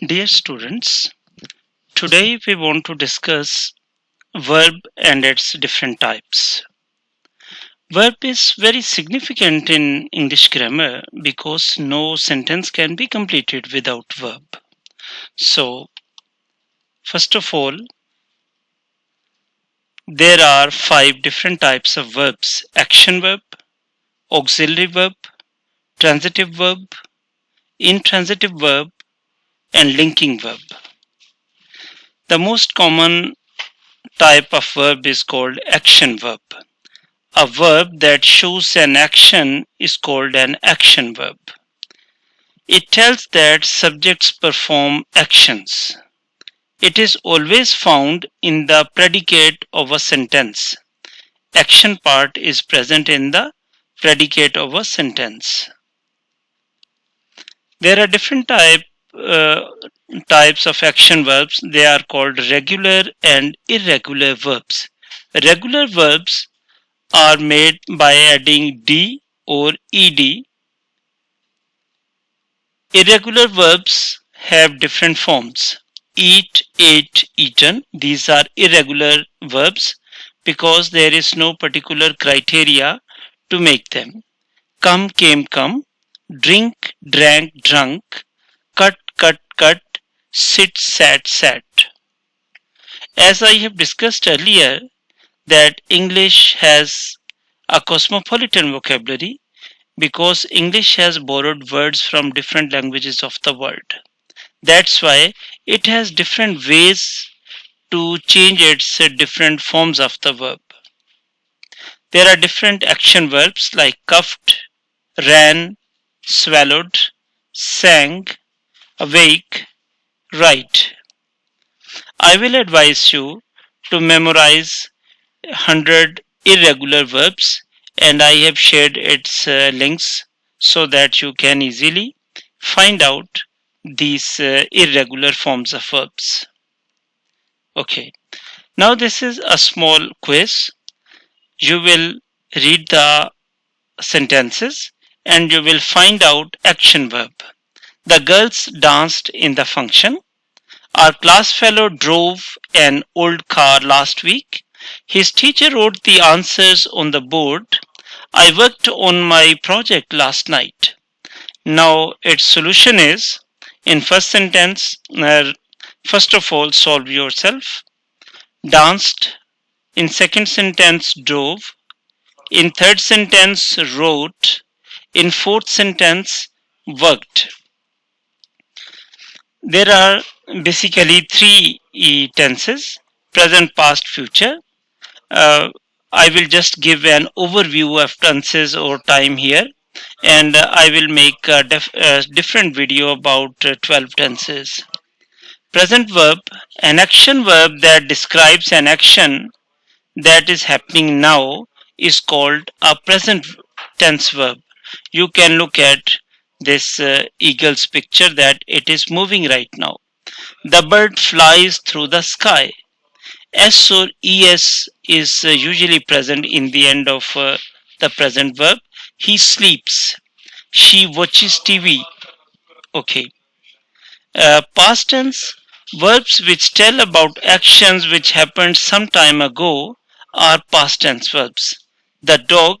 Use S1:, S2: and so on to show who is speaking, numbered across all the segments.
S1: Dear students, today we want to discuss verb and its different types. Verb is very significant in English grammar because no sentence can be completed without verb. So, first of all, there are 5 different types of verbs: action verb, auxiliary verb, transitive verb, intransitive verb, and linking verb. The most common type of verb is called action verb. A verb that shows an action is called an action verb. It tells that subjects perform actions. It is always found in the predicate of a sentence. Action part is present in the predicate of a sentence. There are different types of action verbs. They are called regular and irregular verbs. Regular verbs are made by adding d or ed. Irregular verbs have different forms. Eat, ate, eaten. These are irregular verbs because there is no particular criteria to make them. Come, came, come. Drink, drank, drunk. Cut, cut, cut. Sit, sat, sat. As I have discussed earlier, that English has a cosmopolitan vocabulary because English has borrowed words from different languages of the world. That's why it has different ways to change its different forms of the verb. There are different action verbs like cuffed, ran, swallowed, sang, awake, write. I will advise you to memorize 100 irregular verbs, and I have shared its links so that you can easily find out these irregular forms of verbs. Okay, now this is a small quiz. You will read the sentences and you will find out action verb. The girls danced in the function. Our class fellow drove an old car last week. His teacher wrote the answers on the board. I worked on my project last night. Now its solution is, in first sentence, first of all solve yourself. Danced. In second sentence, drove. In third sentence, wrote. In fourth sentence, worked. There are basically 3 tenses: present, past, future. I will just give an overview of tenses or time here, and I will make a different video about 12 tenses. Present verb, an action verb that describes an action that is happening now, is called a present tense verb. You can look at this eagle's picture that it is moving right now. The bird flies through the sky. S or es is usually present in the end of the present verb. He sleeps. She watches TV. Okay. Past tense, verbs which tell about actions which happened some time ago are past tense verbs. The dog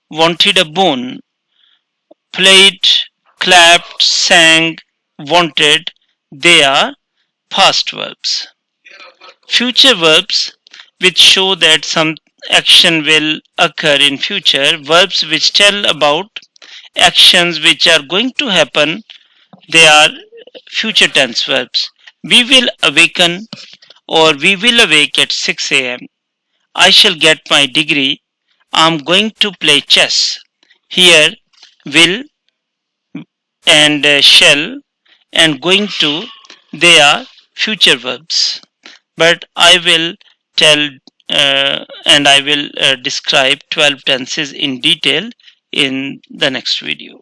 S1: wanted a bone. Played, clapped, sang, wanted. They are past verbs. Future verbs which show that some action will occur in future. Verbs which tell about actions which are going to happen. They are future tense verbs. We will awaken or we will awake at 6 a.m. I shall get my degree. I'm going to play chess. Here, will and shall and going to, they are future verbs. But I will tell and I will describe 12 tenses in detail in the next video.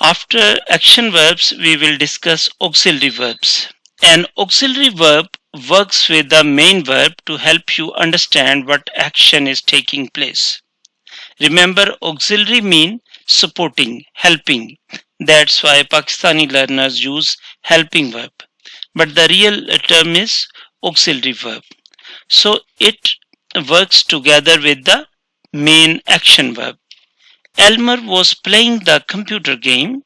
S1: After action verbs, we will discuss auxiliary verbs. An auxiliary verb works with the main verb to help you understand what action is taking place. Remember, auxiliary mean supporting, helping. That's why Pakistani learners use helping verb. But the real term is auxiliary verb. So it works together with the main action verb. Elmer was playing the computer game.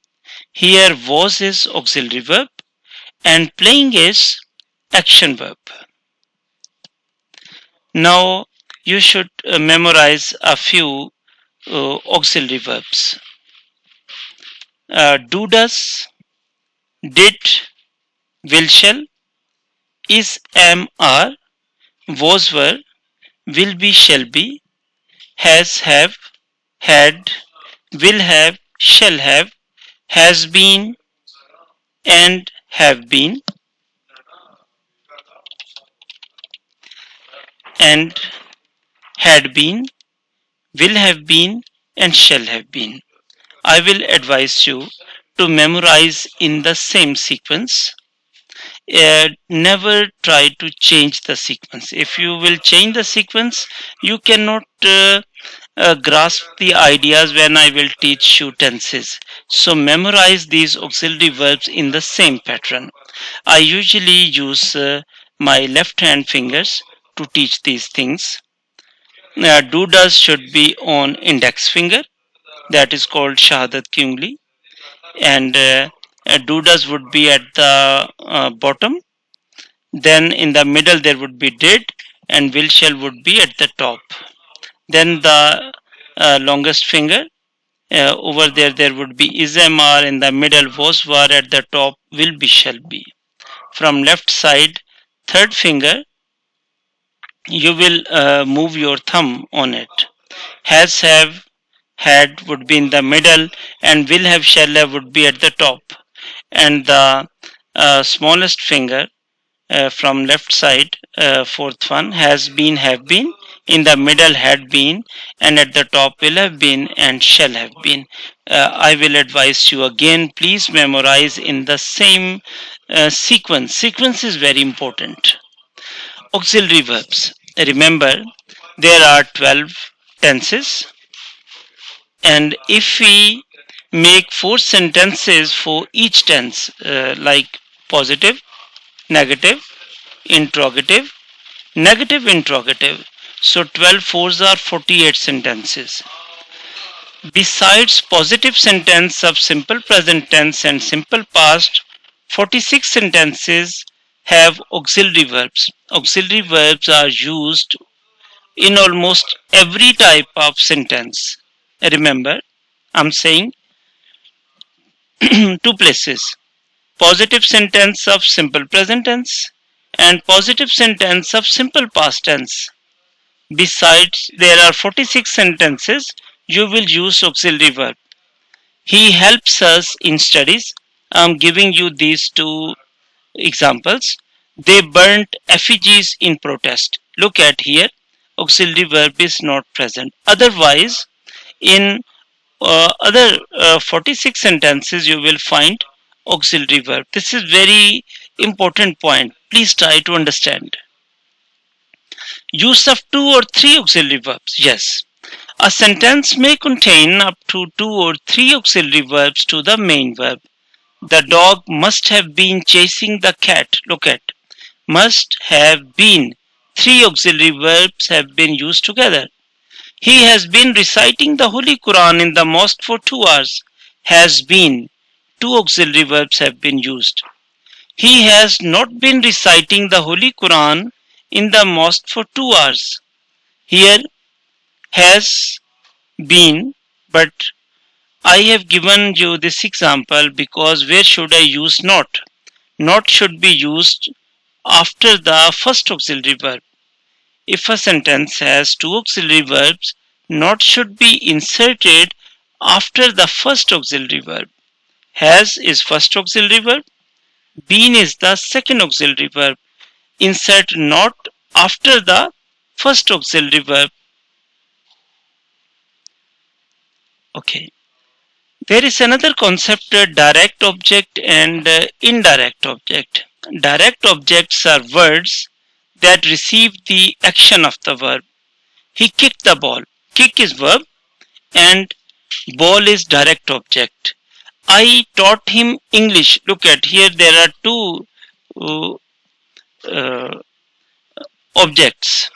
S1: Here was is auxiliary verb and playing is action verb. Now you should memorize a few auxiliary verbs. Do, does, did, will, shall, is, am, are, was, were, will be, shall be, has, have, had, will have, shall have, has been, and have been, and had been, will have been, and shall have been. I will advise you to memorize in the same sequence. Never try to change the sequence. If you will change the sequence, you cannot grasp the ideas when I will teach you tenses. So memorize these auxiliary verbs in the same pattern. I usually use my left hand fingers to teach these things. Do does should be on index finger, that is called shahadat ki ungli, and do does would be at the bottom. Then in the middle there would be did, and will shall would be at the top. Then the longest finger, over there would be is, am, are, in the middle was, were, at the top will be, shall be. From left side, third finger, you will move your thumb on it. Has, have, had would be in the middle, and will have, shall have would be at the top. And the smallest finger, from left side, fourth one, has been, have been, in the middle had been, and at the top will have been and shall have been. I will advise you again, please memorize in the same sequence. Sequence is very important. Auxiliary verbs. Remember, there are 12 tenses, and if we make 4 sentences for each tense, like positive, negative, interrogative, negative, interrogative. So 12 fours are 48 sentences. Besides positive sentence of simple present tense and simple past, 46 sentences have auxiliary verbs. Auxiliary verbs are used in almost every type of sentence. Remember, I'm saying two places. Positive sentence of simple present tense and positive sentence of simple past tense. Besides, there are 46 sentences you will use auxiliary verb. He helps us in studies. I'm giving you these two examples. They burnt effigies in protest. Look at here. Auxiliary verb is not present. Otherwise, in other 46 sentences, you will find auxiliary verb. This is very important point. Please try to understand. Use of 2 or 3 auxiliary verbs. Yes. A sentence may contain up to 2 or 3 auxiliary verbs to the main verb. The dog must have been chasing the cat. Look at. Must have been. 3 auxiliary verbs have been used together. He has been reciting the Holy Quran in the mosque for 2 hours. Has been. 2 auxiliary verbs have been used. He has not been reciting the Holy Quran in the mosque for 2 hours. Here has been, but I have given you this example because where should I use not? Not should be used after the first auxiliary verb. If a sentence has 2 auxiliary verbs, not should be inserted after the first auxiliary verb. Has is first auxiliary verb. Been is the second auxiliary verb. Insert not after the first auxiliary verb. Okay. There is another concept, direct object and indirect object. Direct objects are words that receive the action of the verb. He kicked the ball. Kick is verb and ball is direct object. I taught him English. Look at here, there are two uh, uh, objects.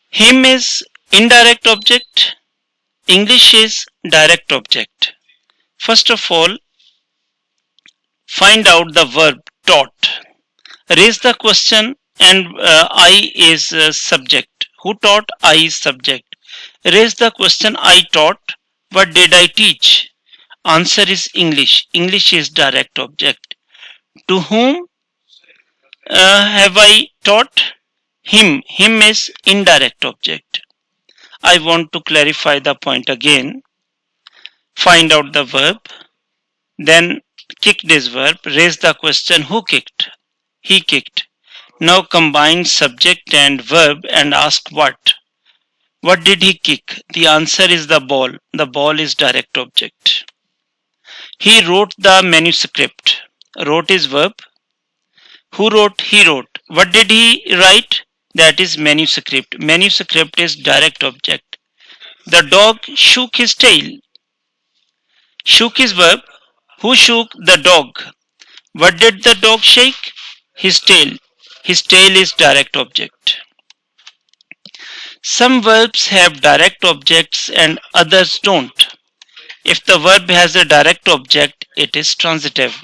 S1: Him is indirect object, English is direct object. First of all, find out the verb taught. Raise the question, and I is subject. Who taught? I is subject. Raise the question, I taught. What did I teach? Answer is English. English is direct object. To whom have I taught? Him. Him is indirect object. I want to clarify the point again. Find out the verb, then kick this verb, raise the question, who kicked? He kicked. Now combine subject and verb and ask what? What did he kick? The answer is the ball. The ball is direct object. He wrote the manuscript. Wrote is verb. Who wrote? He wrote. What did he write? That is manuscript. Manuscript is direct object. The dog shook his tail. Shook is verb. Who shook? The dog. What did the dog shake? His tail. His tail is direct object. Some verbs have direct objects and others don't. If the verb has a direct object, it is transitive.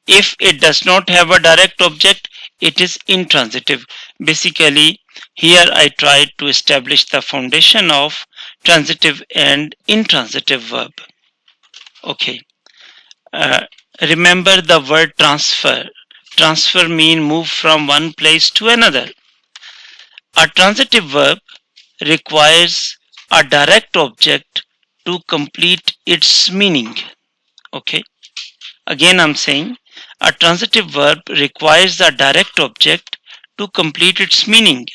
S1: If it does not have a direct object, it is intransitive. Basically, here I tried to establish the foundation of transitive and intransitive verb. Okay. Remember the word transfer. Transfer means move from one place to another. A transitive verb requires a direct object to complete its meaning. Okay. Again, I'm saying a transitive verb requires a direct object to complete its meaning.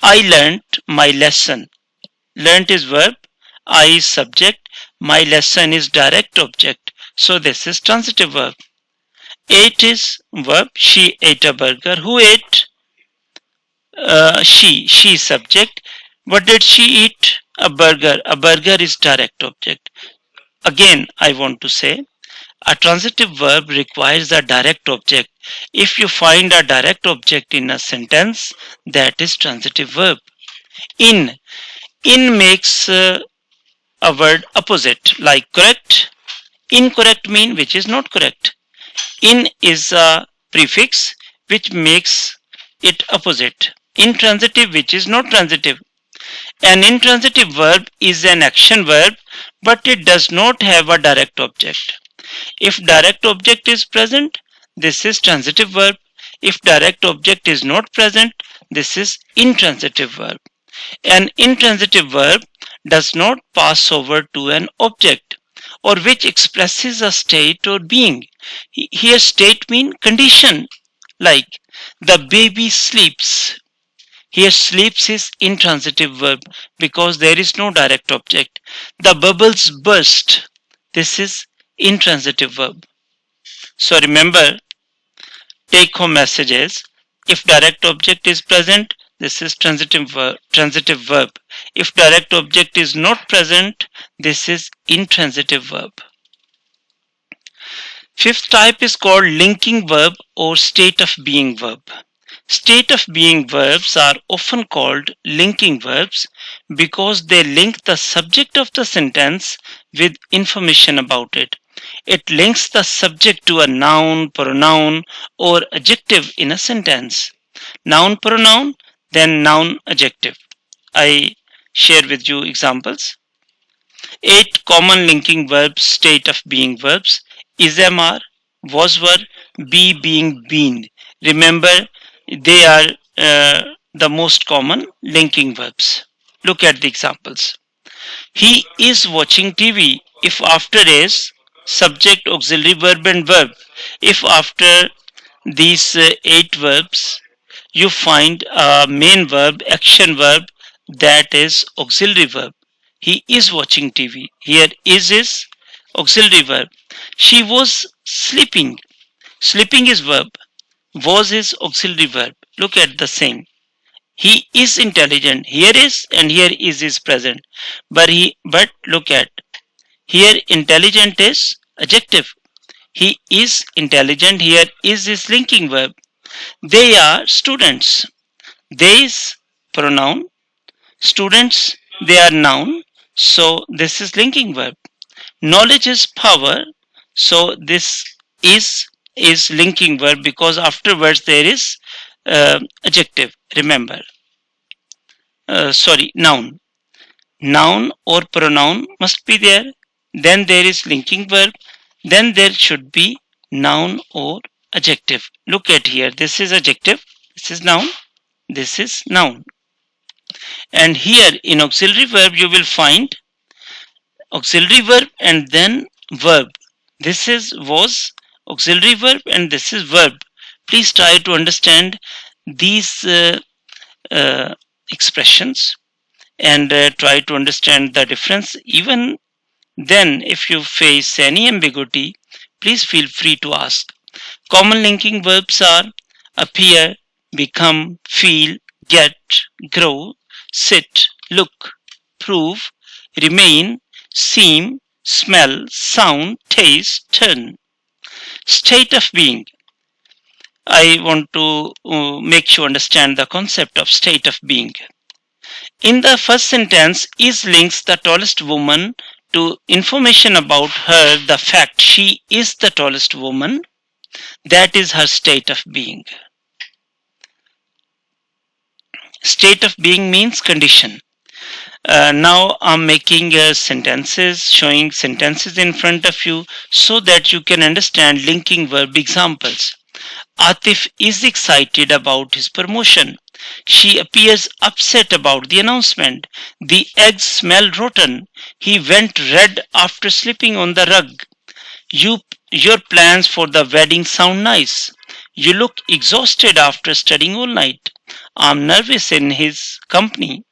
S1: I learnt my lesson. Learnt is verb. I is subject. My lesson is direct object. So this is transitive verb. Ate is verb. She ate a burger. Who ate? She. She is subject. What did she eat? A burger. A burger is direct object. Again, I want to say a transitive verb requires a direct object. If you find a direct object in a sentence, that is transitive verb. In. In makes a word opposite, like correct. Incorrect mean which is not correct. In is a prefix which makes it opposite. Intransitive which is not transitive. An intransitive verb is an action verb, but it does not have a direct object. If direct object is present, this is transitive verb. If direct object is not present, this is intransitive verb. An intransitive verb does not pass over to an object or which expresses a state or being. Here state mean condition, like the baby sleeps. Here sleeps is intransitive verb because there is no direct object. The bubbles burst. This is intransitive verb. So remember, take home messages. If direct object is present, this is transitive verb. If direct object is not present, this is intransitive verb. Fifth type is called linking verb or state of being verb. State of being verbs are often called linking verbs because they link the subject of the sentence with information about it. It links the subject to a noun, pronoun, or adjective in a sentence. Noun, pronoun, then noun, adjective. I share with you examples. 8 common linking verbs, state of being verbs. Is, am, are, was, were, be, being, been. Remember, they are the most common linking verbs. Look at the examples. He is watching TV. If after is subject, auxiliary verb and verb. If after these 8 verbs you find a main verb, action verb, that is auxiliary verb. He is watching TV. Here is auxiliary verb. She was sleeping. Sleeping is verb. Was is auxiliary verb. Look at the same. He is intelligent. Here is and here is present. But look at Here intelligent is adjective. He is intelligent. Here is linking verb. They are students. They is pronoun. Students, they are noun. So this is linking verb. Knowledge is power. So this is linking verb because afterwards there is adjective. Remember. Noun. Noun or pronoun must be there. Then there is linking verb. Then there should be noun or adjective. Look at here. This is adjective. This is noun. This is noun. And here in auxiliary verb you will find auxiliary verb and then verb. This is was auxiliary verb and this is verb. Please try to understand these expressions and try to understand the difference. Even then, if you face any ambiguity, please feel free to ask. Common linking verbs are appear, become, feel, get, grow, sit, look, prove, remain, seem, smell, sound, taste, turn. State of being. I want to make you understand the concept of state of being. In the first sentence, is links the tallest woman to information about her, the fact she is the tallest woman. That is her state of being. State of being means condition. Now I'm making sentences, showing sentences in front of you so that you can understand linking verb examples. Atif is excited about his promotion. She appears upset about the announcement. The eggs smell rotten. He went red after sleeping on the rug. Your plans for the wedding sound nice. You look exhausted after studying all night. I'm nervous in his company.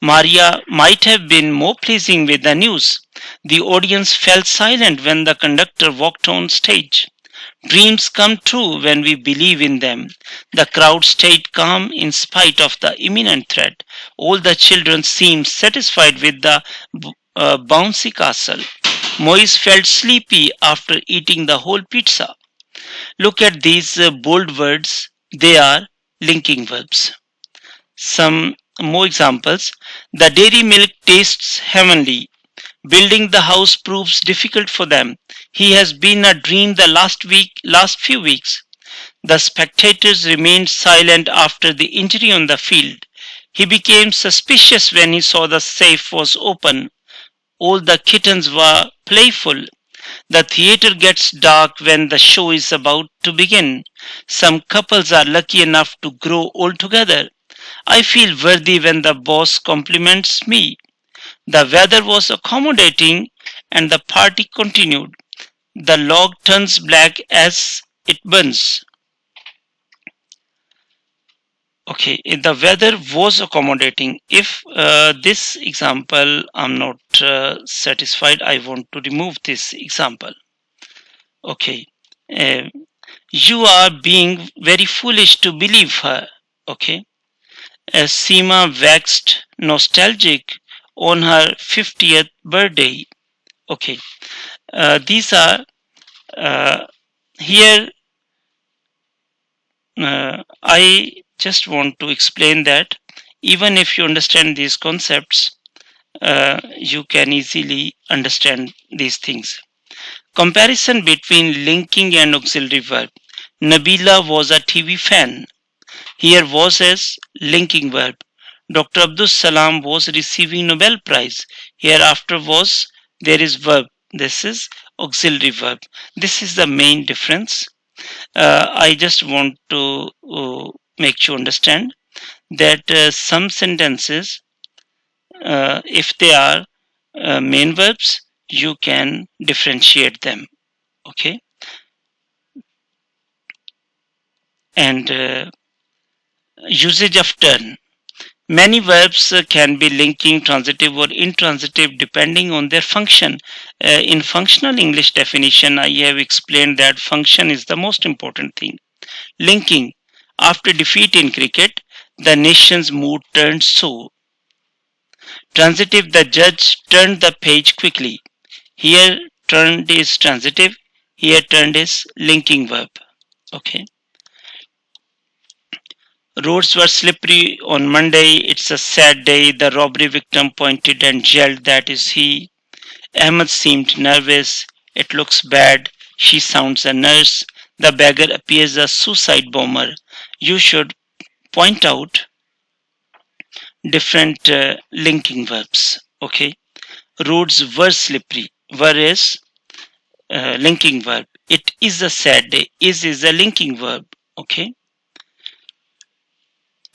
S1: Maria might have been more pleasing with the news. The audience fell silent when the conductor walked on stage. Dreams come true when we believe in them. The crowd stayed calm in spite of the imminent threat. All the children seemed satisfied with the bouncy castle. Moise felt sleepy after eating the whole pizza. Look at these bold words. They are linking verbs. Some more examples. The dairy milk tastes heavenly. Building the house proves difficult for them. He has been a dream the last few weeks. The spectators remained silent after the injury on the field. He became suspicious when he saw the safe was open. All the kittens were playful. The theater gets dark when the show is about to begin. Some couples are lucky enough to grow old together. I feel worthy when the boss compliments me. The weather was accommodating and the party continued. The log turns black as it burns. Okay, the weather was accommodating. If this example I'm not satisfied, I want to remove this example. Okay, you are being very foolish to believe her. Okay, Seema waxed nostalgic on her 50th birthday. Okay, these are here. I just want to explain that even if you understand these concepts, you can easily understand these things. Comparison between linking and auxiliary verb. Nabila was a TV fan. Here was as linking verb. Dr. Abdul Salam was receiving Nobel Prize. Hereafter was, there is verb. This is auxiliary verb. This is the main difference. I just want to make you understand that some sentences, if they are main verbs, you can differentiate them. Okay. And usage of turn. Many verbs can be linking, transitive or intransitive depending on their function. In functional English definition, I have explained that function is the most important thing. Linking. After defeat in cricket, the nation's mood turned so. Transitive, the judge turned the page quickly. Here turned is transitive. Here turned is linking verb. Okay. Roads were slippery on Monday. It's a sad day. The robbery victim pointed and yelled, "That is he." Ahmed seemed nervous. "It looks bad." She sounds a nurse. The beggar appears a suicide bomber. You should point out different linking verbs. Okay. Roads were slippery. Were is linking verb. It is a sad day. Is a linking verb. Okay.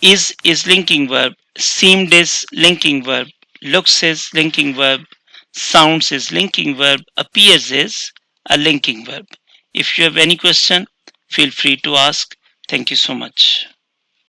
S1: Is linking verb. Seemed is linking verb. Looks is linking verb. Sounds is linking verb. Appears is a linking verb. If you have any question, feel free to ask. Thank you so much.